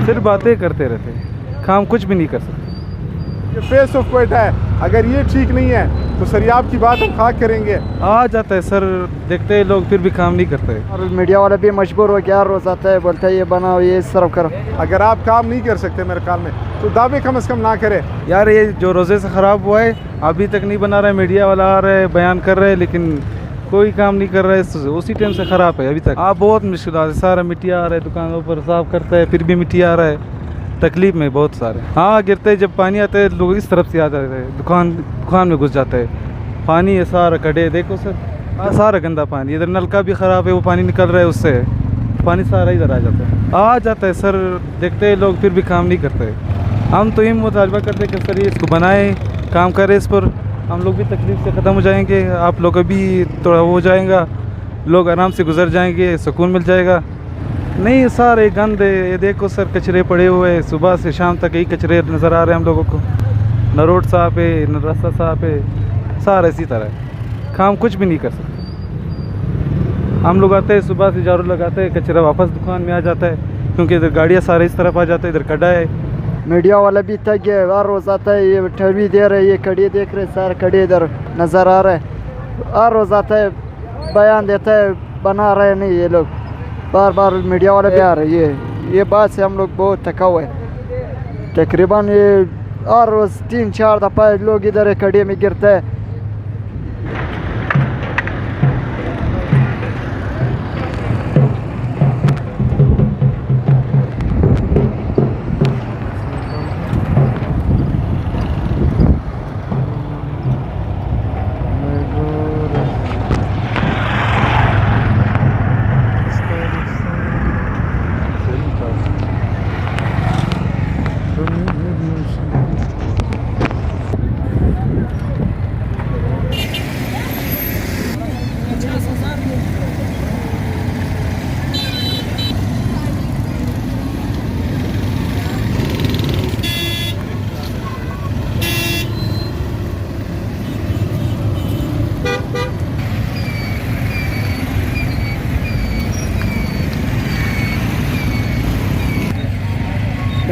सिर्फ बातें करते रहते हैं, काम कुछ भी नहीं कर सकते। ये फेस ऑफ क्वेटा है, अगर ये ठीक नहीं है तो सरियाब की बात हम खाक करेंगे। आ जाता है सर, देखते हैं लोग, फिर भी काम नहीं करते। और मीडिया वाले भी मजबूर हो गया, रोज आता है बोलता है ये बनाओ ये सर्व करो। अगर आप काम नहीं कर सकते मेरे ख्याल में तो दावे कम से कम ना करें। यार ये जो रोज़े से ख़राब हुआ है अभी तक नहीं बना रहा है, मीडिया वाला आ रहा है बयान कर रहे हैं लेकिन कोई काम नहीं कर रहा है, उसी टाइम से ख़राब है अभी तक। आप बहुत मुश्किल है, सारा मिट्टी आ रहा है, दुकानों पर साफ करता है फिर भी मिट्टी आ रहा है, तकलीफ में बहुत सारे। हाँ गिरते जब पानी आता है लोग इस तरफ से आ जाते हैं, दुकान में घुस जाता है, पानी है सारा कड़े, देखो सर सारा गंदा पानी, इधर नलका भी ख़राब है, वो पानी निकल रहा है उससे, पानी सारा इधर आ जाता है सर, देखते हैं लोग फिर भी काम नहीं करते। हम तो ये मुतालबा करते हैं कि सर ये इसको बनाएं, काम करें इस पर, हम लोग भी तकलीफ से ख़त्म हो जाएंगे, आप लोग भी थोड़ा हो जाएगा, लोग आराम से गुजर जाएंगे, सुकून मिल जाएगा। नहीं सारे गंद है, ये देखो सर कचरे पड़े हुए हैं, सुबह से शाम तक यही कचरे नज़र आ रहे हैं हम लोगों को, न रोड साफ है न रास्ता साफ है, सारा इसी तरह है, काम कुछ भी नहीं कर सकते। हम लोग आते हैं सुबह से झाड़ू लगाते हैं, कचरा वापस दुकान में आ जाता है क्योंकि इधर गाड़ियाँ सारे इस तरफ आ जाते हैं, इधर खड्डा है। मीडिया वाला भी थक गया, हर रोज आता है ये इंटरव्यू दे रहे, ये कड़ी देख रहे, सारे कड़ी इधर नज़र आ रहे हैं, हर रोज आता है बयान देता है, बना रहे नहीं ये लोग, बार बार मीडिया वाले भी आ रहे हैं। ये बात से हम लोग बहुत थका हुए हैं, तकरीबन ये हर रोज 3-4 दफ़ा लोग इधर कड़ी में गिरते हैं।